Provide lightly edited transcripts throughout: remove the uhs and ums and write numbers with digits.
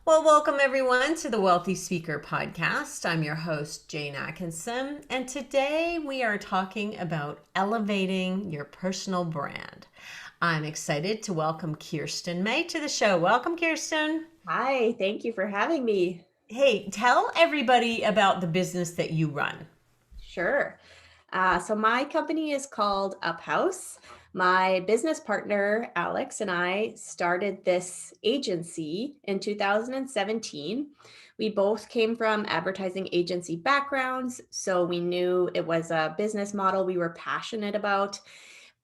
Well, welcome everyone to the Wealthy Speaker Podcast. I'm your host, Jane Atkinson, and today we are talking about elevating your personal brand. I'm excited to welcome Kiirsten May to the show. Welcome, Kiirsten. Hi, thank you for having me. Hey, tell everybody about the business that you run. Sure. So my company is called Uphouse. My business partner, Alex, and I started this agency in 2017. We both came from advertising agency backgrounds, so we knew it was a business model we were passionate about,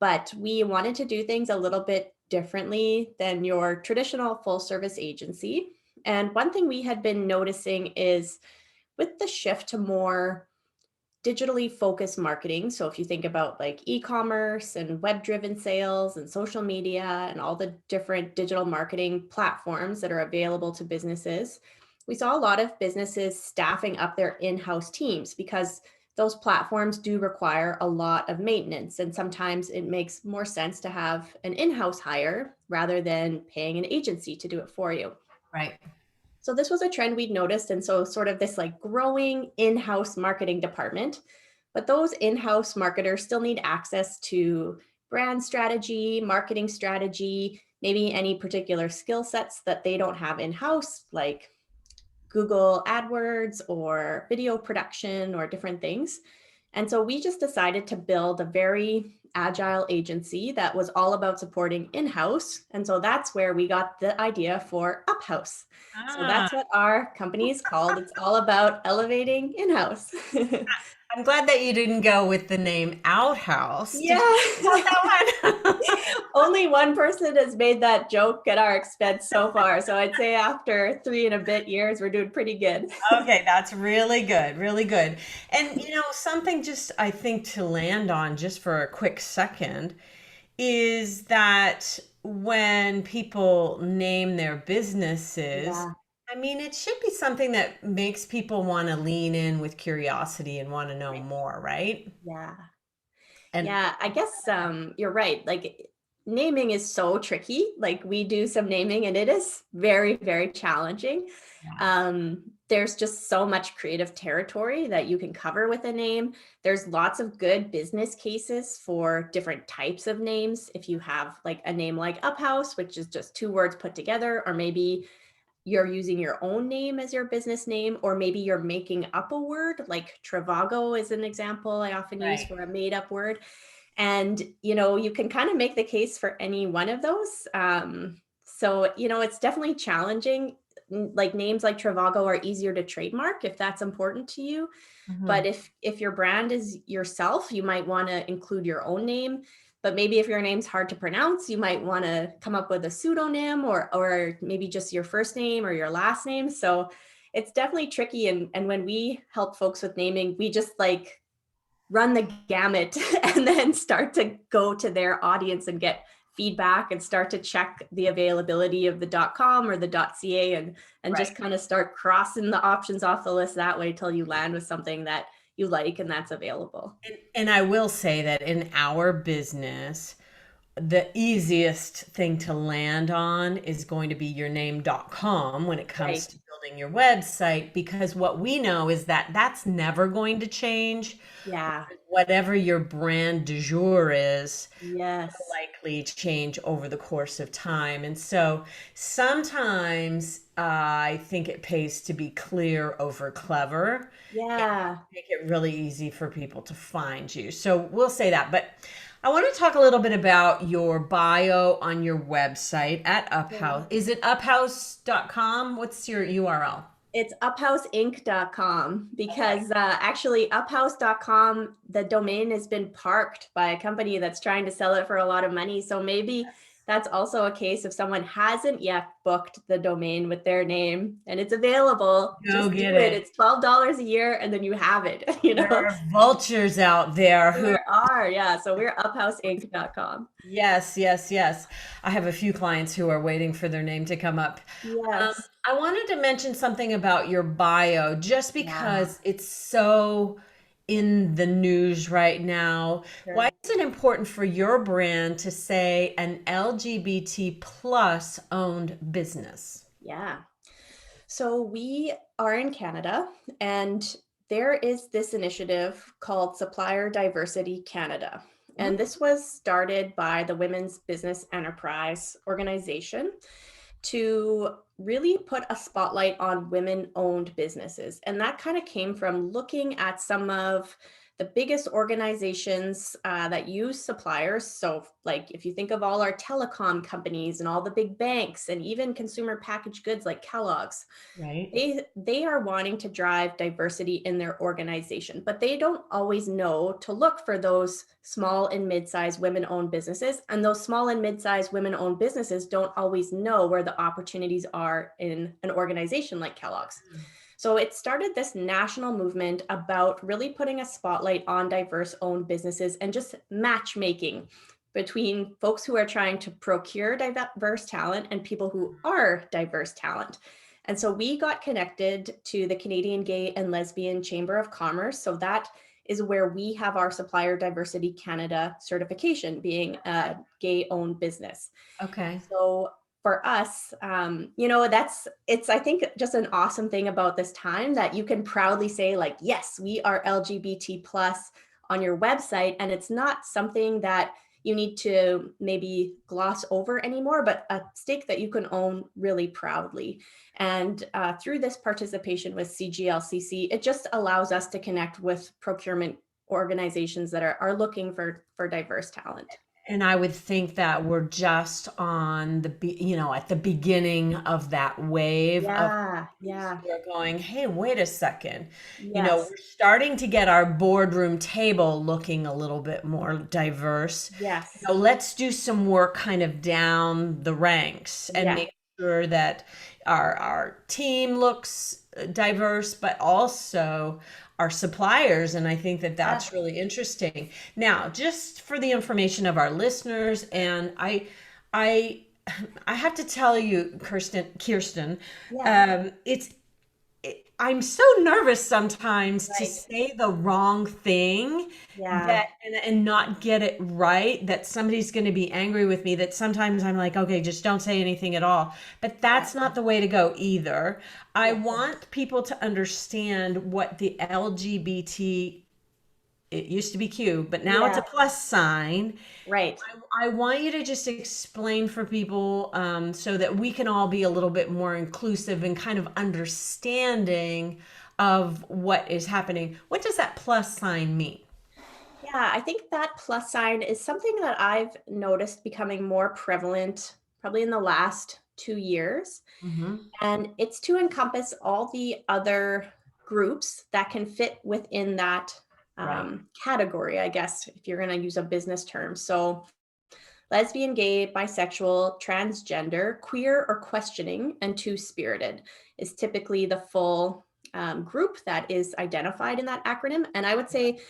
but we wanted to do things a little bit differently than your traditional full service agency. And one thing we had been noticing is with the shift to more digitally focused marketing. So if you think about like e-commerce and web-driven sales and social media and all the different digital marketing platforms that are available to businesses, we saw a lot of businesses staffing up their in-house teams because those platforms do require a lot of maintenance. And sometimes it makes more sense to have an in-house hire rather than paying an agency to do it for you. Right. So this was a trend we'd noticed. And so sort of this like growing in-house marketing department, but those in-house marketers still need access to brand strategy, marketing strategy, maybe any particular skill sets that they don't have in-house, like Google AdWords or video production or different things. And so we just decided to build a very agile agency that was all about supporting in-house. And so that's where we got the idea for Uphouse. So Ah, that's what our company is called. It's all about elevating in-house. I'm glad that you didn't go with the name Outhouse. Did you Yeah. think about that one? Only one person has made that joke at our expense so far. So I'd say after 3 and a bit years, we're doing pretty good. Okay, that's really good, really good. And something just I think to land on just for a quick second is that when people name their businesses, Yeah. I mean, it should be something that makes people want to lean in with curiosity and want to know Right. more, right? Yeah. And Yeah, I guess you're right. Like naming is so tricky. Like we do some naming and it is very, very challenging. yeah, There's just so much creative territory that you can cover with a name. There's lots of good business cases for different types of names. If you have like a name like Uphouse, which is just two words put together, or maybe you're using your own name as your business name, or maybe you're making up a word, like Trivago is an example I often use right. for a made up word. And, you can kind of make the case for any one of those. So it's definitely challenging. Like names like Trivago are easier to trademark if that's important to you. But Mhm. if your brand is yourself, you might want to include your own name. But maybe if your name's hard to pronounce, you might want to come up with a pseudonym or maybe just your first name or your last name. So it's definitely tricky. And when we help folks with naming, we just like run the gamut and then start to go to their audience and get feedback and start to check the availability of the .com or the .ca and Right. just kind of start crossing the options off the list that way till you land with something that you like and that's available. And I will say that in our business, the easiest thing to land on is going to be your name.com when it comes Right. to building your website, because what we know is that that's never going to change. Yeah. Whatever your brand du jour is, will Yes. likely change over the course of time. And so sometimes I think it pays to be clear over clever and Yeah. make it really easy for people to find you. So we'll say that. But I want to talk a little bit about your bio on your website at Yeah. Uphouse. Is it uphouse.com? What's your URL? It's uphouseinc.com because actually uphouse.com, the domain has been parked by a company that's trying to sell it for a lot of money. So maybe that's also a case if someone hasn't yet booked the domain with their name and it's available, Go just do get it. it. It's $12 a year and then you have it, you There know? are vultures out there who There are, yeah. So we're uphouseinc.com. yes, yes, yes. I have a few clients who are waiting for their name to come up. Yes. I wanted to mention something about your bio just Yeah, because it's so in the news right now. Why sure. is it important for your brand to say an LGBT plus owned business? Yeah. So we are in Canada, and there is this initiative called Supplier Diversity Canada. And Mm. this was started by the Women's Business Enterprise Organization to really put a spotlight on women owned businesses. And that kind of came from looking at some of the biggest organizations that use suppliers. So, like if you think of all our telecom companies and all the big banks and even consumer packaged goods like Kellogg's, Right. they are wanting to drive diversity in their organization, but they don't always know to look for those small and mid-sized women-owned businesses, and those small and mid-sized women-owned businesses don't always know where the opportunities are in an organization like Kellogg's. So it started this national movement about really putting a spotlight on diverse owned businesses and just matchmaking between folks who are trying to procure diverse talent and people who are diverse talent. And so we got connected to the Canadian Gay and Lesbian Chamber of Commerce. So that is where we have our Supplier Diversity Canada certification, being a gay owned business. Okay. So for us, it's, I think, just an awesome thing about this time that you can proudly say, like, yes, we are LGBT plus on your website. And it's not something that you need to maybe gloss over anymore, but a stake that you can own really proudly. And through this participation with CGLCC, it just allows us to connect with procurement organizations that are looking for diverse talent. And I would think that we're just on at the beginning of that wave of Yeah, companies yeah, who are going, hey, wait a second. yes, We're starting to get our boardroom table looking a little bit more diverse. yes, Let's do some work kind of down the ranks and yeah, make sure that our team looks diverse, but also our suppliers. And I think that yeah, that's really interesting. Now, just for the information of our listeners, and I, I have to tell you, Kirsten, yeah, um, it's I'm so nervous sometimes to right, say the wrong thing yeah, that and not get it right, that somebody's going to be angry with me, that sometimes I'm like, okay, just don't say anything at all. But yeah, that's not the way to go either. I yeah, want people to understand what the LGBT, it used to be Q, but now it's yeah, a plus sign. right. I want you to just explain for people, so that we can all be a little bit more inclusive and kind of understanding of what is happening. What does that plus sign mean? Yeah, I think that plus sign is something that I've noticed becoming more prevalent probably in the last 2 years. Hmm. And it's to encompass all the other groups that can fit within that Right. category, I guess, if you're going to use a business term. So, lesbian, gay, bisexual, transgender, queer or questioning, and two spirited is typically the full group that is identified in that acronym. And I would say,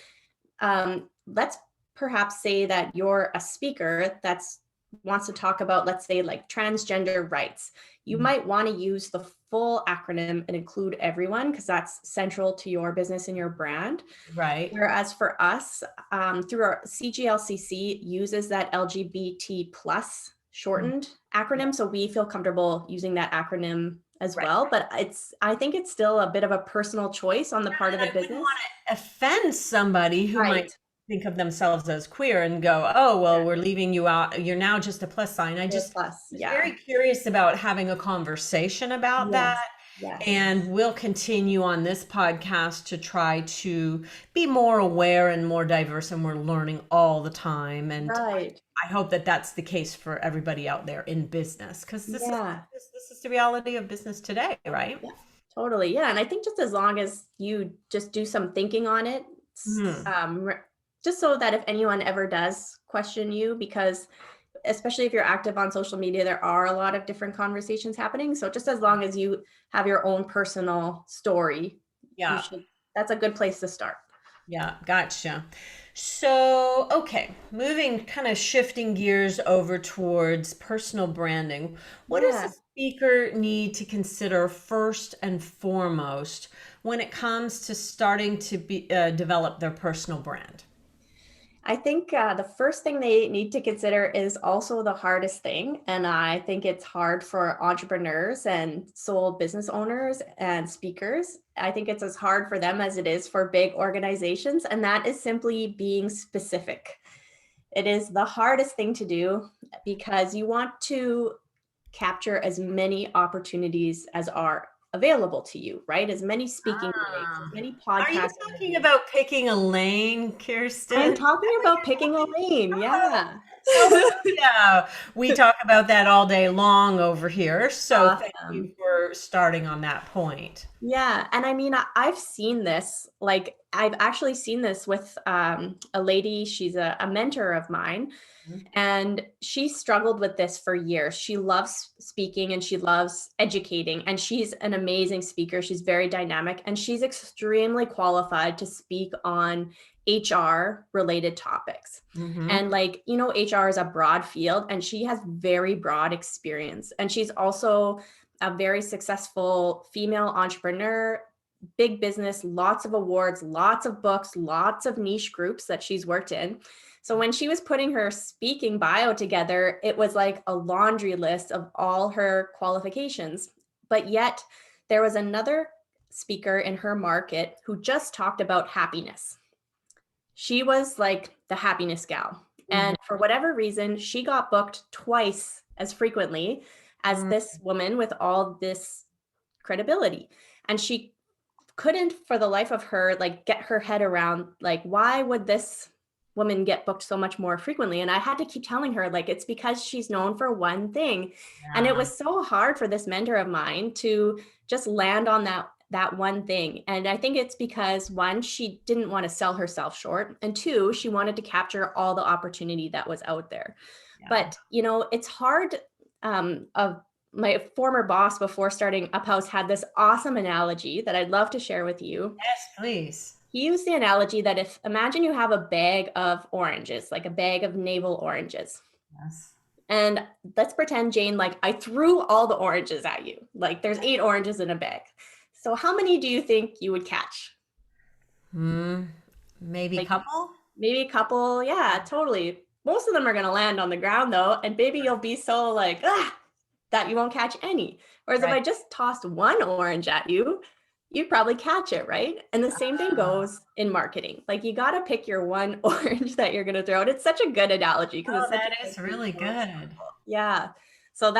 let's perhaps say that you're a speaker that's wants to talk about, let's say, like transgender rights. You might want to use the full acronym and include everyone because that's central to your business and your brand. Right. Whereas for us, through our CGLCC uses that LGBT plus Mhm. shortened acronym, so we feel comfortable using that acronym as Right. well. But I think it's still a bit of a personal choice on the part of And the I wouldn't business. want to offend somebody who Right. might think of themselves as queer and go, oh, Yeah. well, we're leaving you out. You're now just a plus sign. I Your just plus. was Yeah. very curious about having a conversation about that. Yes. Yes. And we'll continue on this podcast to try to be more aware and more diverse, and we're learning all the time. And Right. I hope that that's the case for everybody out there in business, because Yeah. this is the reality of business today, right? Yeah. Totally. Yeah. And I think just as long as you just do some thinking on it, Mhm. just so that if anyone ever does question you, because especially if you're active on social media, there are a lot of different conversations happening. So just as long as you have your own personal story, you Yeah. should, that's a good place to start. Yeah, gotcha. So, okay, moving kind of shifting gears over towards personal branding. What does the Yeah. speaker need to consider first and foremost when it comes to starting to develop their personal brand? I think the first thing they need to consider is also the hardest thing. And I think it's hard for entrepreneurs and sole business owners and speakers. I think it's as hard for them as it is for big organizations. And that is simply being specific. It is the hardest thing to do because you want to capture as many opportunities as are available to you, right? As many speaking gigs, as Ah. many Are you podcast talking interviews. about picking a lane, I am Kirsten? talking about picking a lane. Yeah. Oh, yeah. We talk about that all day long over here. So thank you Awesome. for starting on that point. Yeah. And I mean, I've seen this, like, I've actually seen this with a lady. She's a mentor of mine. Mhm. And she struggled with this for years. She loves speaking and she loves educating. And she's an amazing speaker. She's very dynamic and she's extremely qualified to speak on HR related topics. Mhm. And like, HR is a broad field and she has very broad experience. And she's also a very successful female entrepreneur, big business, lots of awards, lots of books, lots of niche groups that she's worked in. So when she was putting her speaking bio together, it was like a laundry list of all her qualifications. But yet there was another speaker in her market who just talked about happiness. She was like the happiness gal. Mhm. And for whatever reason, she got booked twice as frequently as Mhm. this woman with all this credibility. And she couldn't for the life of her like get her head around like why would this woman get booked so much more frequently. And I had to keep telling her like it's because she's known for one thing. And it Yeah. was so hard for this mentor of mine to just land on that one thing. And I think it's because one, she didn't want to sell herself short, and two, she wanted to capture all the opportunity that was out there. Yeah. But it's hard. Of my former boss before starting Uphouse had this awesome analogy that I'd love to share with you. Yes, please. He used the analogy that if imagine you have a bag of oranges, like a bag of navel oranges. Yes. And let's pretend, Jane, like I threw all the oranges at you. Like there's 8 oranges in a bag. So how many do you think you would catch? Hmm. Maybe Like couple? maybe a couple. Yeah, totally. Most of them are going to land on the ground though. And maybe you'll be so like, that you won't catch any. Whereas if Right. I just tossed one orange at you, you'd probably catch it, right? And the same thing Ah. goes in marketing. Like you got to pick your one orange that you're going to throw. And it's such a good analogy because Oh, it's such a that good is really visual good. example. Yeah. So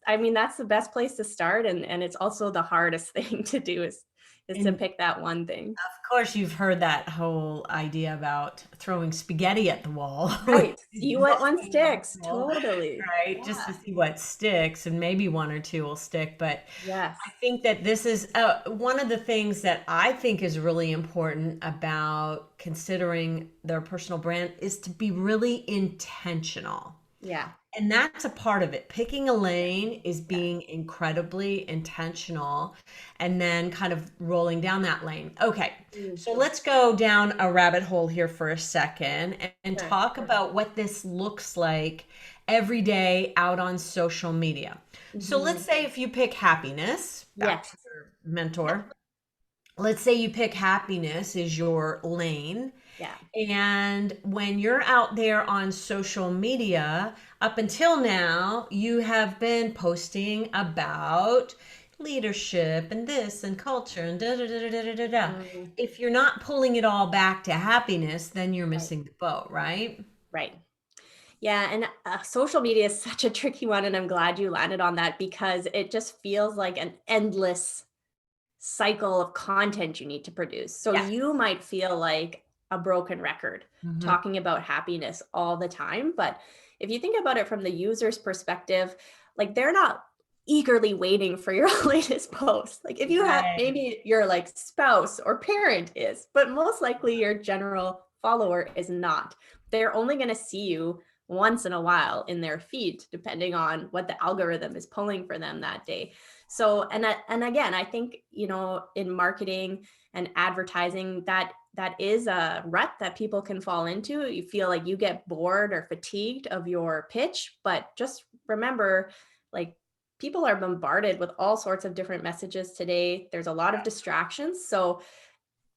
I mean, that's the best place to start. And it's also the hardest thing to do is to And pick that one thing. of course, you've heard that whole idea about throwing spaghetti at the wall, Right. See what one most sticks. people, Totally. right? Just to Yeah. see what sticks, and maybe one or two will stick. But I Yes. think that this is one of the things that I think is really important about considering their personal brand is to be really intentional. Yeah. And that's a part of it. Picking a lane is Yeah. being incredibly intentional and then kind of rolling down that lane. Okay, Mm, so let's go down a rabbit hole here for a second and sure. talk about what this looks like every day out on social media. So let's Mhm. say if you pick happiness, back to Yes. your mentor, let's say you pick happiness is your lane. Yeah. And when you're out there on social media, up until now, you have been posting about leadership and this and culture and da da da da da da da. Da. Mm, If you're not pulling it all back to happiness, then you're right. missing the boat, right? Right. Yeah. And social media is such a tricky one. And I'm glad you landed on that because it just feels like an endless cycle of content you need to produce. So Yes. you might feel like a broken record Mhm. talking about happiness all the time. But if you think about it from the user's perspective, like they're not eagerly waiting for your latest post. Like if you have Right. maybe your like spouse or parent is, but most likely your general follower is not. They're only going to see you once in a while in their feed, depending on what the algorithm is pulling for them that day. So, and again, I think, in marketing and advertising, that is a rut that people can fall into. You feel like you get bored or fatigued of your pitch, but just remember, like, people are bombarded with all sorts of different messages today. There's a lot of distractions. So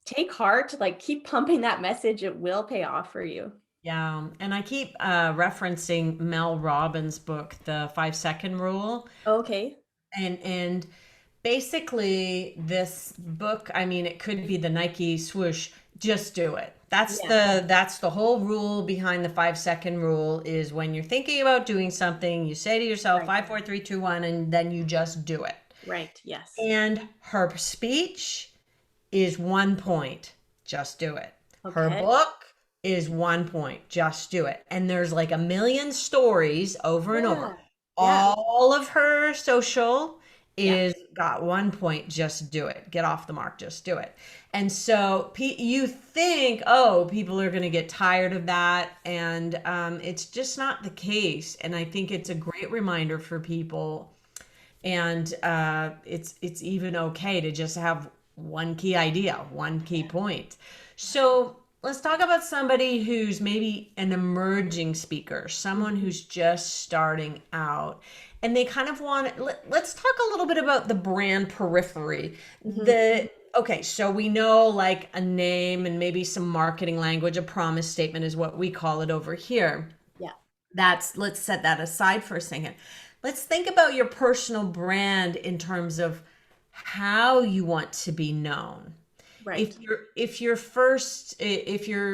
take heart, like keep pumping that message. It will pay off for you. Yeah. And I keep referencing Mel Robbins' book, The 5 Second Rule. Okay. And basically this book, I mean, it could be the Nike swoosh, just do it. Yeah. That's the whole rule behind the 5 second rule is when you're thinking about doing something, you say to yourself, Right. 5, 4, 3, 2, 1, and then you just do it. Right. Yes. And her speech is 1 point, just do it. Her Okay. book is 1 point, just do it. And there's like a million stories over and over. Yeah. Yeah. All of her social Yeah. is got 1 point, just do it. Get off the mark, just do it. And so you think, oh, people are going to get tired of that. And it's just not the case. And I think it's a great reminder for people, and it's even okay to just have one key idea, one key point. So let's talk about somebody who's maybe an emerging speaker, someone who's just starting out, and they kind of want. Let's talk a little bit about the brand periphery. Hmm. The Okay, so we know like a name and maybe some marketing language, a promise statement is what we call it over here. Yeah. Let's set that aside for a second. Let's think about your personal brand in terms of how you want to be known. Right. If you're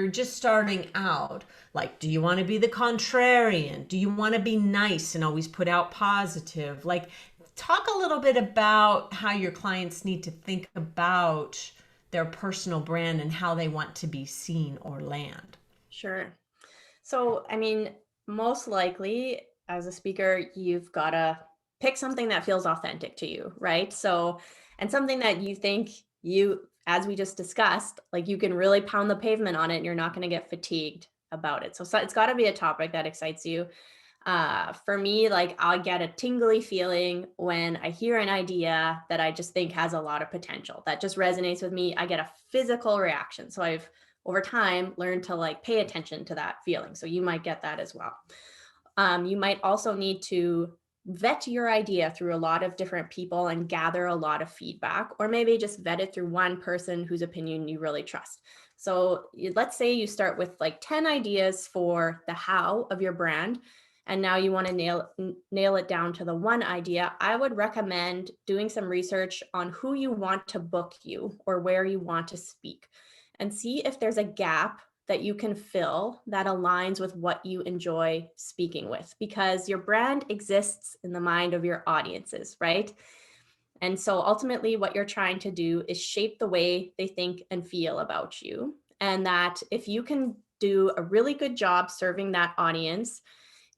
just starting out, like, do you want to be the contrarian? Do you want to be nice and always put out positive? Like, talk a little bit about how your clients need to think about their personal brand and how they want to be seen or land. Sure. So, I mean, most likely as a speaker, you've got to pick something that feels authentic to you, right? So, and something that you think as we just discussed, like you can really pound the pavement on it and you're not going to get fatigued about it. So it's got to be a topic that excites you. For me, like I get a tingly feeling when I hear an idea that I just think has a lot of potential that just resonates with me. I get a physical reaction. So I've over time learned to like pay attention to that feeling. So you might get that as well. You might also need to vet your idea through a lot of different people and gather a lot of feedback, or maybe just vet it through one person whose opinion you really trust. So let's say you start with like 10 ideas for the how of your brand, and now you want to nail it down to the one idea. I would recommend doing some research on who you want to book you or where you want to speak, and see if there's a gap that you can fill that aligns with what you enjoy speaking with, because your brand exists in the mind of your audiences, right? And so ultimately, what you're trying to do is shape the way they think and feel about you. And that if you can do a really good job serving that audience,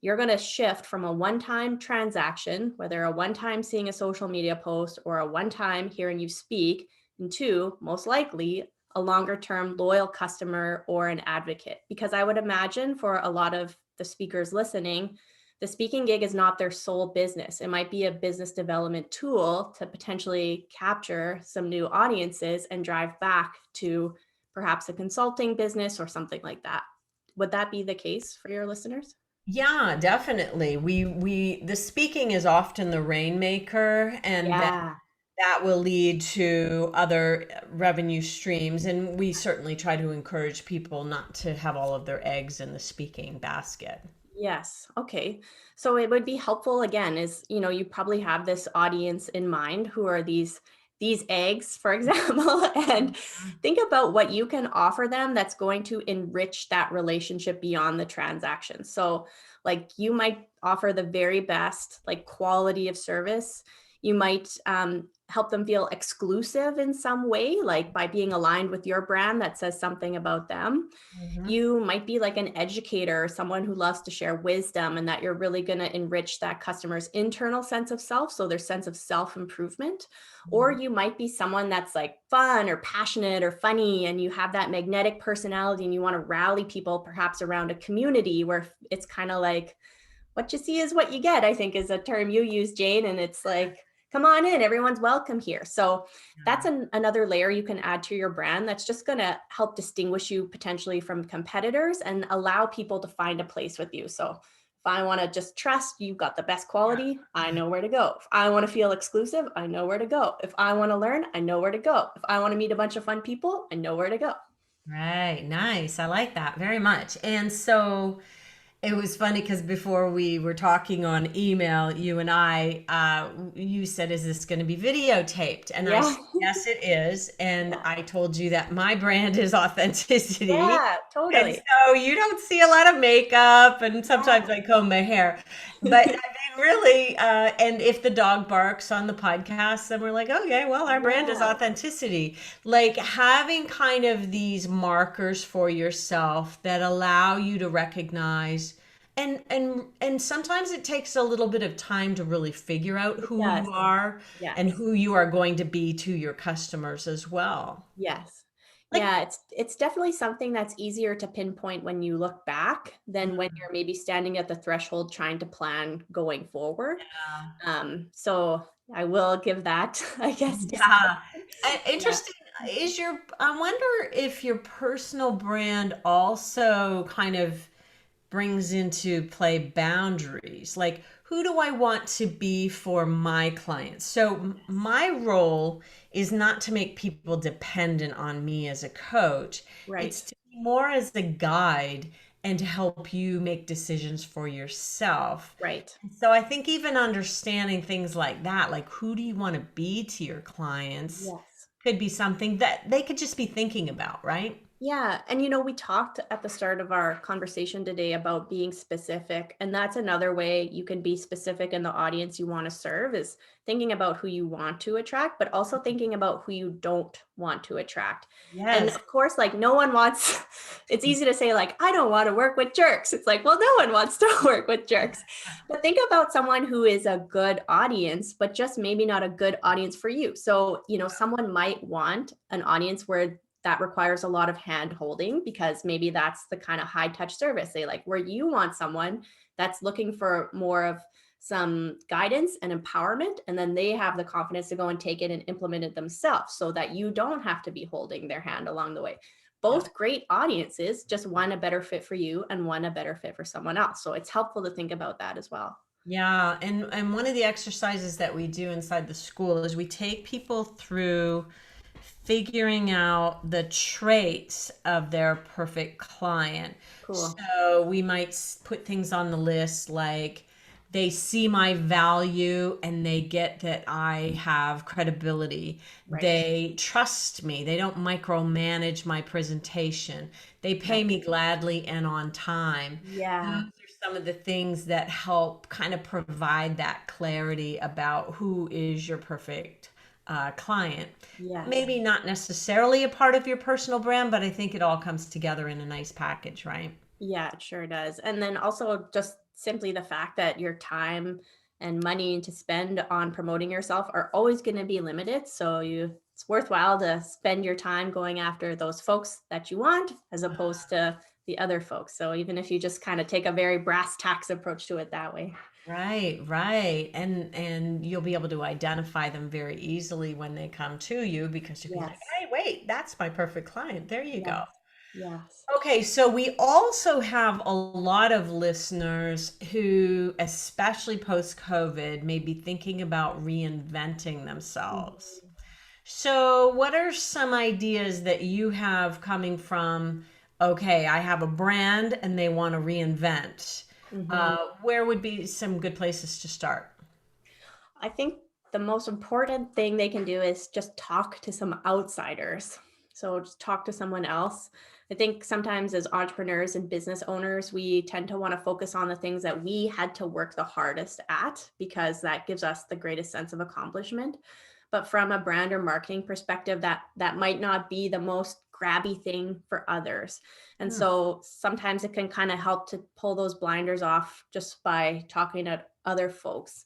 you're going to shift from a one time transaction, whether a one time seeing a social media post or a one time hearing you speak, into most likely a longer term loyal customer or an advocate. Because I would imagine for a lot of the speakers listening, the speaking gig is not their sole business. It might be a business development tool to potentially capture some new audiences and drive back to perhaps a consulting business or something like that. Would that be the case for your listeners? Yeah, definitely. The speaking is often the rainmaker, and then Yeah. that will lead to other revenue streams. And we certainly try to encourage people not to have all of their eggs in the speaking basket. Yes. Okay. So it would be helpful again is, you probably have this audience in mind who are these eggs, for example, and think about what you can offer them that's going to enrich that relationship beyond the transaction. So like you might offer the very best like quality of service. You might help them feel exclusive in some way, like by being aligned with your brand that says something about them. Mhm. You might be like an educator or someone who loves to share wisdom, and that you're really going to enrich that customer's internal sense of self, so their sense of self improvement. Or Mhm. you might be someone that's like fun or passionate or funny, and you have that magnetic personality and you want to rally people perhaps around a community where it's kind of like what you see is what you get, I think is a term you use, Jane. And it's like, come on in, everyone's welcome here. So that's another layer you can add to your brand that's just going to help distinguish you potentially from competitors and allow people to find a place with you. So if I want to just trust you've got the best quality, I know where to go. If I want to feel exclusive, I know where to go. If I want to learn, I know where to go. If I want to meet a bunch of fun people, I know where to go. Right. Nice. I like that very much. And so it was funny because before we were talking on email, you and you said, "Is this going to be videotaped?" And I Yeah. said, "Yes, it is." And I told you that my brand is authenticity. Yeah, And totally. so you don't see a lot of makeup, and sometimes Yeah. I comb my hair. But I mean, really, and if the dog barks on the podcast, then we're like, okay, well, our brand is Yeah. authenticity. Like having kind of these markers for yourself that allow you to recognize and sometimes it takes a little bit of time to really figure out It who does. you are and Yes. who you are going to be to your customers as well. Yes. Like, Yeah, it's definitely something that's easier to pinpoint when you look back than when you're maybe standing at the threshold trying to plan going forward. So I will give that, I guess, yeah. yeah. Interesting. I wonder if your personal brand also kind of brings into play boundaries. Like, who do I want to be for my clients? So, my role is not to make people dependent on me as a coach, it's Right. to be more as a guide and to help you make decisions for yourself. Right. So I think even understanding things like that, like who do you want to be to your clients, Yes. could be something that they could just be thinking about, right? Yeah. And we talked at the start of our conversation today about being specific. And that's another way you can be specific in the audience you want to serve is thinking about who you want to attract, but also thinking about who you don't want to attract. And Yes. of course, like no one wants, it's easy to say, like, I don't want to work with jerks. It's like, well, no one wants to work with jerks. But think about someone who is a good audience, but just maybe not a good audience for you. So, someone might want an audience where that requires a lot of hand holding because maybe that's the kind of high touch service they like, where you want someone that's looking for more of some guidance and empowerment, and then they have the confidence to go and take it and implement it themselves so that you don't have to be holding their hand along the way. Yeah. Both great audiences, just one a better fit for you and one a better fit for someone else. So it's helpful to think about that as well. Yeah, and one of the exercises that we do inside the school is we take people through figuring out the traits of their perfect client. Cool. So we might put things on the list like they see my value and they get that I have credibility. Right. They trust me. They don't micromanage my presentation. They pay Right. me gladly and on time. Those Yeah. are some of the things that help kind of provide that clarity about who is your perfect client. Yes. Maybe not necessarily a part of your personal brand, but I think it all comes together in a nice package, right? Yeah, it sure does. And then also just simply the fact that your time and money to spend on promoting yourself are always going to be limited. So it's worthwhile to spend your time going after those folks that you want as opposed to the other folks. So even if you just kind of take a very brass tacks approach to it that way. Right, right. And you'll be able to identify them very easily when they come to you because you'll be like, Yes. "Hey, wait, that's my perfect client." There you Yes. go. Yes. Okay, so we also have a lot of listeners who, especially post-COVID, may be thinking about reinventing themselves. Mhm. So, what are some ideas that you have coming from, okay, I have a brand and they want to reinvent? Mhm. Where would be some good places to start? I think the most important thing they can do is just talk to some outsiders. So just talk to someone else. I think sometimes as entrepreneurs and business owners, we tend to want to focus on the things that we had to work the hardest at because that gives us the greatest sense of accomplishment. But from a brand or marketing perspective, that might not be the most grabby thing for others. And Hmm. so sometimes it can kind of help to pull those blinders off just by talking to other folks.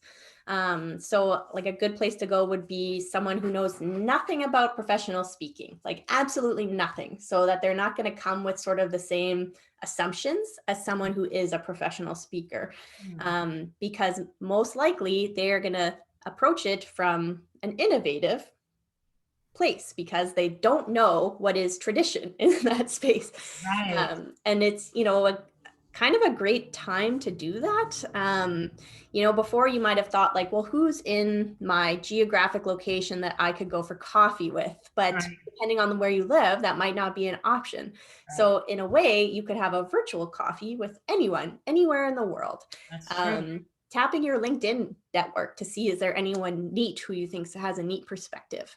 So like a good place to go would be someone who knows nothing about professional speaking, like absolutely nothing, so that they're not going to come with sort of the same assumptions as someone who is a professional speaker. Hmm. Because most likely they are going to approach it from an innovative place because they don't know what is tradition in that space. Right. And it's, kind of a great time to do that. Before you might have thought like, well, who's in my geographic location that I could go for coffee with? But Right, depending on where you live, that might not be an option. right. So in a way, you could have a virtual coffee with anyone, anywhere in the world. That's true. Tapping your LinkedIn network to see, is there anyone neat who you think has a neat perspective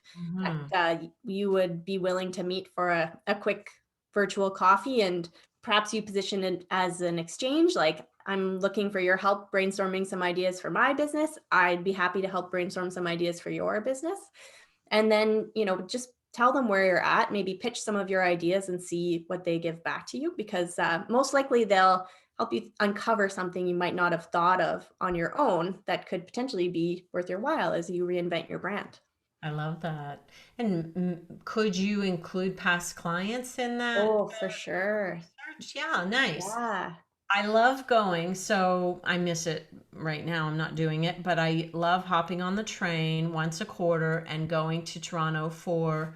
that Hmm. you would be willing to meet for a quick virtual coffee, and perhaps you position it as an exchange, like, I'm looking for your help brainstorming some ideas for my business. I'd be happy to help brainstorm some ideas for your business. And then, just tell them where you're at, maybe pitch some of your ideas and see what they give back to you, because most likely they'll help you uncover something you might not have thought of on your own that could potentially be worth your while as you reinvent your brand. I love that. And could you include past clients in that Oh, for sure. research? Yeah, nice. Yeah. I love going, so I miss it right now. I'm not doing it, but I love hopping on the train once a quarter and going to Toronto for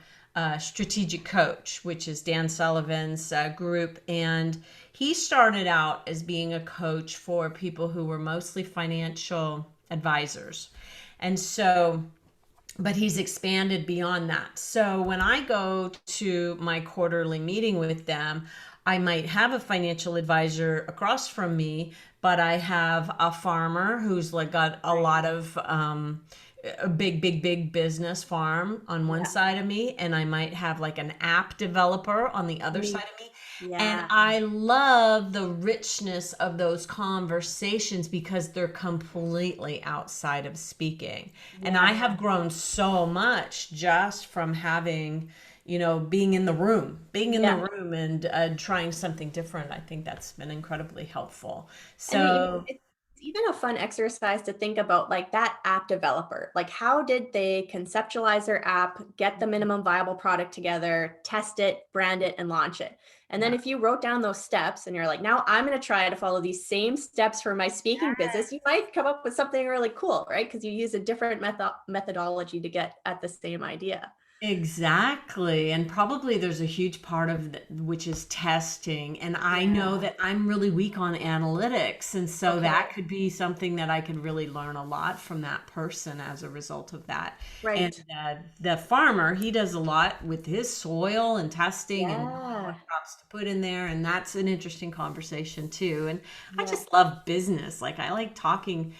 Strategic Coach, which is Dan Sullivan's group. And he started out as being a coach for people who were mostly financial advisors. And so but he's expanded beyond that. So when I go to my quarterly meeting with them, I might have a financial advisor across from me, but I have a farmer who's like got a lot of a big business farm on one Yeah. side of me, and I might have like an app developer on the other Me. side of me. And Yeah. I love the richness of those conversations because they're completely outside of speaking. And I Yeah. have grown so much just from having, being in the Yeah. room and trying something different. I think that's been incredibly helpful. And So, it's even a fun exercise to think about, like, that app developer. Like, how did they conceptualize their app, get the minimum viable product together, test it, brand it, and launch it? And then yeah. if you wrote down those steps and you're like, now I'm going to try to follow these same steps for my speaking business, you might come up with something really cool, right? Because you use a different methodology to get at the same idea. Exactly. And probably there's a huge part of which is testing. And I know Yeah. that I'm really weak on analytics. And so Okay. that could be something that I could really learn a lot from that person as a result of that. And Right. the farmer, he does a lot with his soil and testing and knowing what Yeah. crops to put in there. And that's an interesting conversation too. And I Yeah. just love business. Like I like talking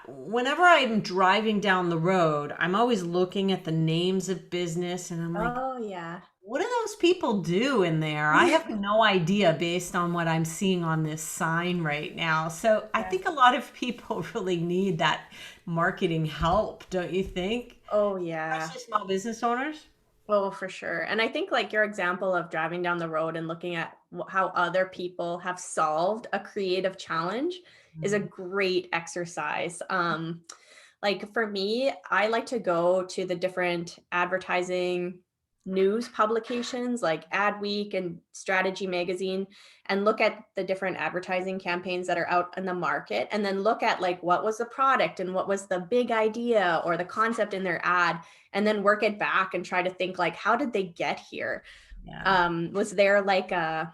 whenever I'm driving down the road, I'm always looking at the names of business and I'm like, Oh, yeah. what do those people do in there? I have no idea based on what I'm seeing on this sign right now. So I Yeah. think a lot of people really need that marketing help, don't you think? Oh, yeah. Especially small business owners. Oh, for sure. And I think like your example of driving down the road and looking at how other people have solved a creative challenge is a Mm. great exercise. Like for me, I like to go to the different advertising news publications like Adweek and Strategy Magazine and look at the different advertising campaigns that are out in the market, and then look at like what was the product and what was the big idea or the concept in their ad, and then work it back and try to think like, how did they get here? Yeah. Was there like an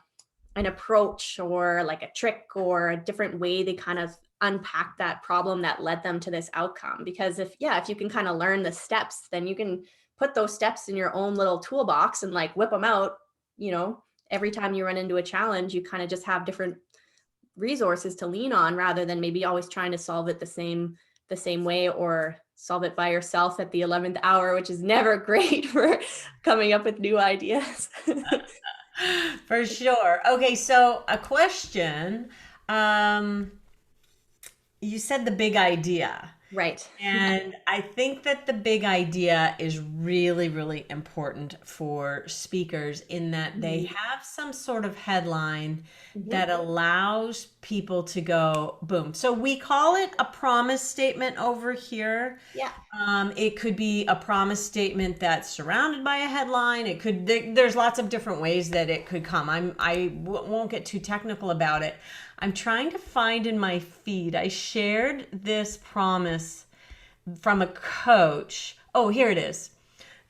approach or like a trick or a different way they kind of unpack that problem that led them to this outcome? Because if you can kind of learn the steps, then you can put those steps in your own little toolbox and like whip them out. you know every time you run into a challenge, you kind of just have different resources to lean on, rather than maybe always trying to solve it the same way, or solve it by yourself at the 11th hour, which is never great for coming up with new ideas. For sure. Okay, so a question. Um, you said the big idea. Right. And I think that the big idea is really, really important for speakers in that they Mhm. have some sort of headline Mhm. that allows people to go boom. So we call it a promise statement over here. Yeah. It could be a promise statement that's surrounded by a headline. There's lots of different ways that it could come. Won't get too technical about it. I'm trying to find in my feed. I shared this promise from a coach. Oh, here it is.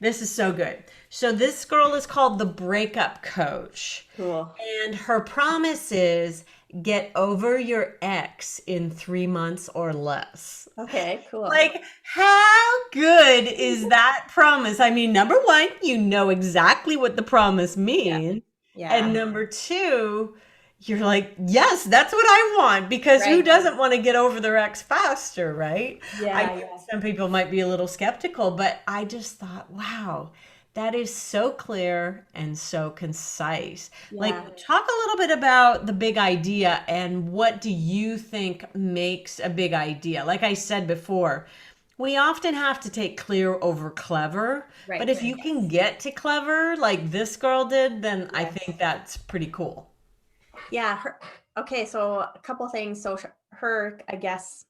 This is so good. So this girl is called the breakup coach. Cool. And her promise is get over your ex in 3 months or less. Okay, cool. Like, how good is that promise? I mean, number one, you know exactly what the promise Yeah. means. And Yeah. number two, you're like, yes, that's what I want because who Right. doesn't want to get over their ex faster, right? I Yeah, know yeah. some people might be a little skeptical, but I just thought, wow, that is so clear and so concise. Like, Yeah. talk a little bit about the big idea and what do you think makes a big idea? Like I said before, we often have to take clear over clever, but Right. if you can get to clever like this girl did, then I think Yes. that's pretty cool. Yeah. Okay, so a couple things. So her, I guess,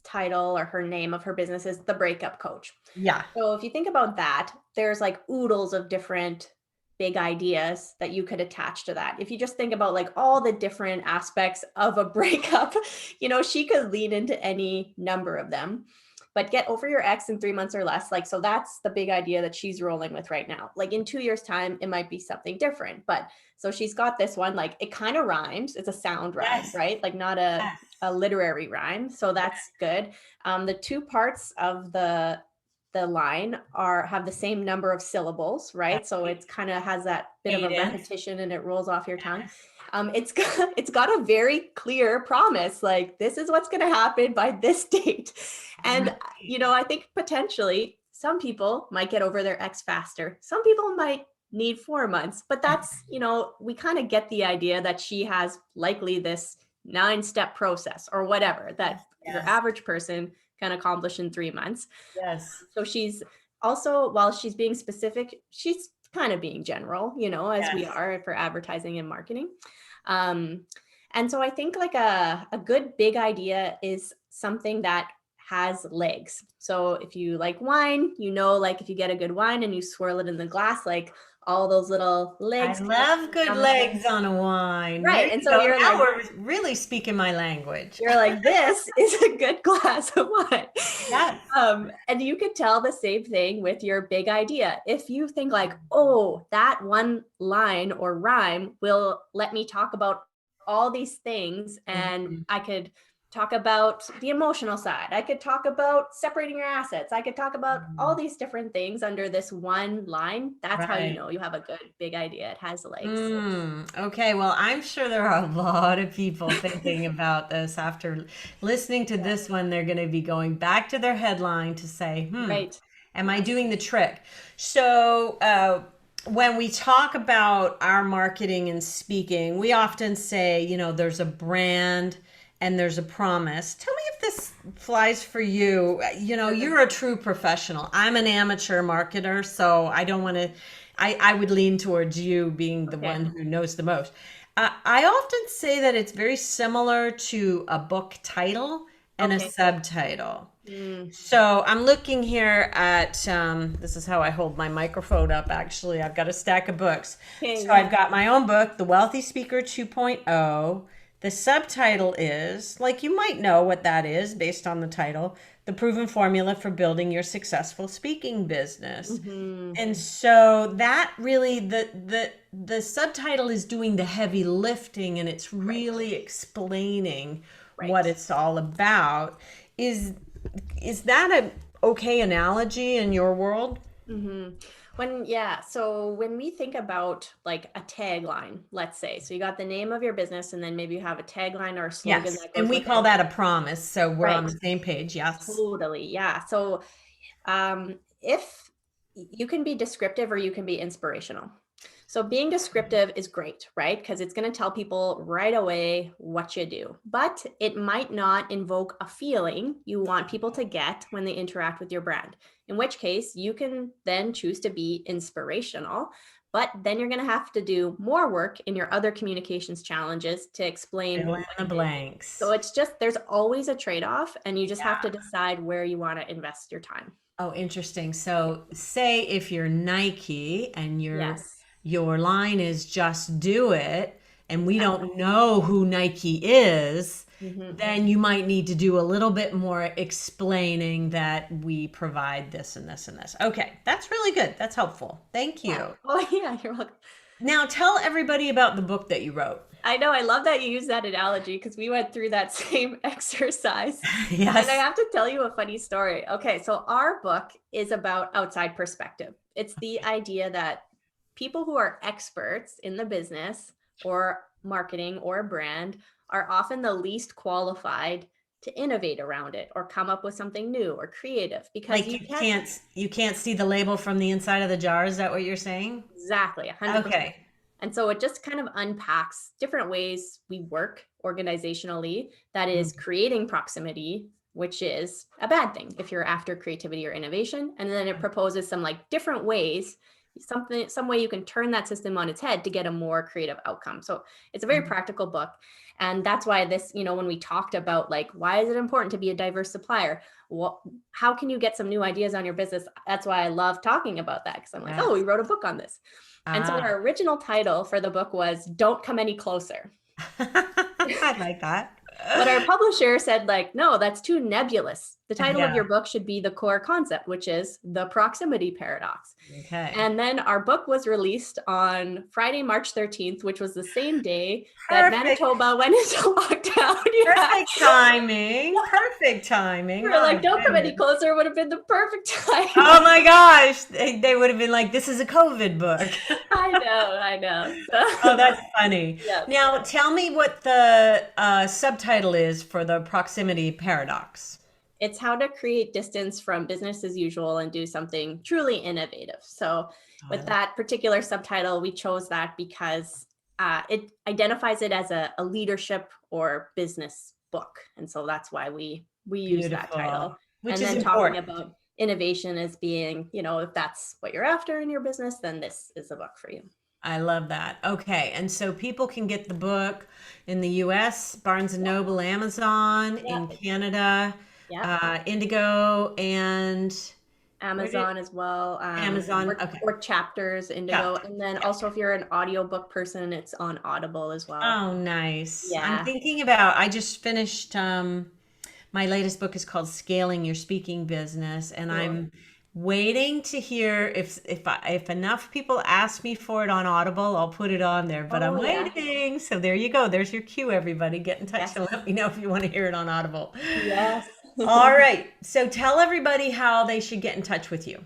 title or her name of her business is the breakup coach. Yeah. So if you think about that, there's like oodles of different big ideas that you could attach to that. If you just think about like all the different aspects of a breakup, she could lean into any number of them. But get over your ex in 3 months or less. Like, so that's the big idea that she's rolling with right now. Like in 2 years' time, it might be something different. But so she's got this one, like it kind of rhymes. It's a sound rhyme, Yes. right? Like not a Yes. literary rhyme. So that's good. The two parts of the line have the same number of syllables, right? So it's kind of has that bit of a Cadence. repetition and it rolls off your tongue. Yes. It's got a very clear promise, like this is what's going to happen by this date. And Right. I think potentially some people might get over their ex faster. Some people might need 4 months, but that's, we kind of get the idea that she has likely this 9-step process or whatever that your Yes. average person can accomplish in 3 months. Yes. So she's also, while she's being specific, she's kind of being general, as we Yes. are for advertising and marketing. Um, and so I think like a good big idea is something that has legs. So if you like wine, like if you get a good wine and you swirl it in the glass, like all those little I legs love good down the bottom. legs on a wine. There Right. And you so go. you're Now like, we're really speaking my language. this is a good glass of wine. Yes. And you could tell the same thing with your big idea. If you think like, oh, that one line or rhyme will let me talk about all these things, and Mhm. I could talk about the emotional side. I could talk about separating your assets. I could talk about all Mhm. these different things under this one line. That's how you Right. know you have a good big idea. It has legs. Okay, well, I'm sure there are a lot of people thinking about this after listening to Yeah. this one. They're going to be going back to their headline to say, Right. am I Yes. doing the trick? So, when we talk about our marketing and speaking, we often say, there's a brand and there's a promise. Tell me if this flies for you. You're a true professional. I'm an amateur marketer, so I don't want to, I would lean towards you being the Okay. one who knows the most. I often say that it's very similar to a book title and a Okay. subtitle. Mm. So I'm looking here at, this is how I hold my microphone up, actually. I've got a stack of books. Okay. So I've got my own book, The Wealthy Speaker 2.0. The subtitle is, like you might know what that is based on the title, The Proven Formula for Building Your Successful Speaking Business. Mm-hmm. And so that really, the subtitle is doing the heavy lifting and it's Right. really explaining what Right. it's all about. Is is that a okay analogy in your world? Mm-hmm. So when we think about like a tagline, let's say, so you got the name of your business and then maybe you have a tagline or a slogan Yes. that And goes we with call it. that a promise. So we're on Right. the same page. Yes. Totally. Yeah. So if you can be descriptive or you can be inspirational. So being descriptive is great, right? Because it's going to tell people right away what you do, but it might not invoke a feeling you want people to get when they interact with your brand, in which case you can then choose to be inspirational, but then you're going to have to do more work in your other communications challenges to explain Fill in what the it is. So blanks. it's just, there's always a trade-off and you just have to Yeah. decide where you want to invest your time. Oh, interesting. So say if you're Nike and Yes. your line is just do it, and we don't know who Nike is, Mhm. then you might need to do a little bit more explaining that we provide this and this and this. Okay, that's really good. That's helpful. Thank Yeah. you. Oh, yeah, you're welcome. Now tell everybody about the book that you wrote. I know. I love that you use that analogy because we went through that same exercise. And I Yes. have to tell you a funny story. Okay, so our book is about outside perspective. It's the idea that people who are experts in the business or marketing or brand are often the least qualified to innovate around it or come up with something new or creative because Like you can't. you can't see the label from the inside of the jar. Is that what you're saying? Exactly, 100%. Okay. And so it just kind of unpacks different ways we work organizationally that is Mm. creating proximity, which is a bad thing if you're after creativity or innovation. And then it proposes some like different ways, some way you can turn that system on its head to get a more creative outcome. So it's a very practical book. And that's why this, when we talked about like, why is it important to be a diverse supplier? How can you get some new ideas on your business? That's why I love talking about that because I'm like, oh, we Yes. wrote a book on this. And so Ah. our original title for the book was Don't Come Any Closer. I like that. But our publisher said, like, no, that's too nebulous. The title of Yeah. your book should be the core concept, which is the proximity paradox. Okay. And then our book was released on Friday, March 13th, which was the same day that Perfect. Manitoba went into lockdown. Yeah. Perfect timing. Perfect timing. We were My like, don't come any goodness. closer would have been the perfect time. Oh my gosh. They would have been like, this is a COVID book. I know. Oh, that's funny. Yeah. Now, tell me what the subtitle is for the proximity paradox. It's how to create distance from business as usual and do something truly innovative. So, with that particular subtitle, we chose that because it identifies it as a leadership or business book, and so that's why we use that Beautiful. title. Which And is then talking important. about innovation as being, if that's what you're after in your business, then this is a book for you. I love that. Okay. And so people can get the book in the US, Barnes and Noble, Amazon, Yeah, in Canada, yeah. Indigo, and where did Amazon as well, Amazon? Okay. or Chapters, Indigo, Chapter. and then Yeah. also if you're an audiobook person, it's on Audible as well. Oh, nice. I'm Yeah. thinking about, I just finished my latest book is called Scaling Your Speaking Business, and Cool. I'm waiting to hear if enough people ask me for it on Audible, I'll put it on there. But I'm Oh yeah. waiting. So there you go. There's your cue, everybody. Get in touch Yes. and let me know if you want to hear it on Audible. Yes. All right. So tell everybody how they should get in touch with you.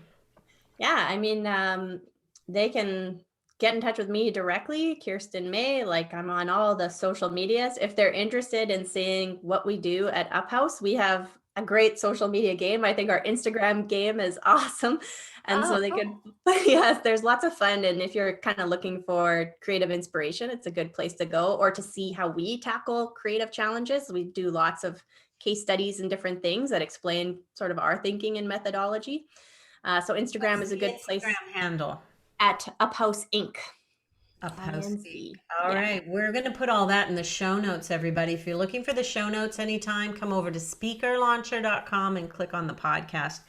Yeah, I mean, they can get in touch with me directly, Kiirsten May. Like I'm on all the social medias. If they're interested in seeing what we do at Up House, we have a great social media game. I think our Instagram game is awesome. And Oh, so they could, yes, there's lots of fun. And if you're kind of looking for creative inspiration, it's a good place to go, or to see how we tackle creative challenges. We do lots of case studies and different things that explain sort of our thinking and methodology. So Instagram what's is a the good place Instagram handle? at Uphouse Inc. Uphouse. INC. All Yeah. right, we're going to put all that in the show notes, everybody. If you're looking for the show notes anytime, come over to speakerlauncher.com and click on the podcast,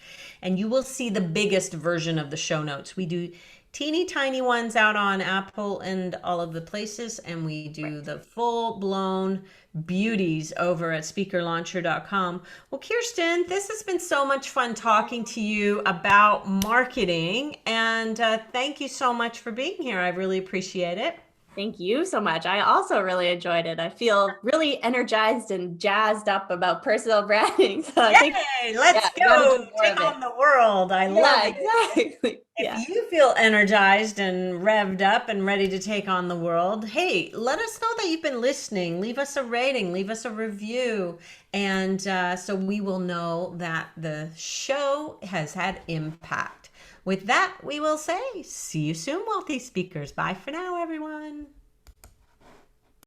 and you will see the biggest version of the show notes. We do teeny tiny ones out on Apple and all of the places, and we do the full-blown beauties over at speakerlauncher.com. Well, Kiirsten, this has been so much fun talking to you about marketing, and thank you so much for being here. I really appreciate it. Thank you so much. I also really enjoyed it. I feel really energized and jazzed up about personal branding. So I think, Yay, let's we gotta do go more take of it. on the world. I love it. Exactly. Yeah. If you feel energized and revved up and ready to take on the world, hey, let us know that you've been listening. Leave us a rating, leave us a review. And so we will know that the show has had impact. With that, we will say, see you soon, wealthy speakers. Bye for now, everyone.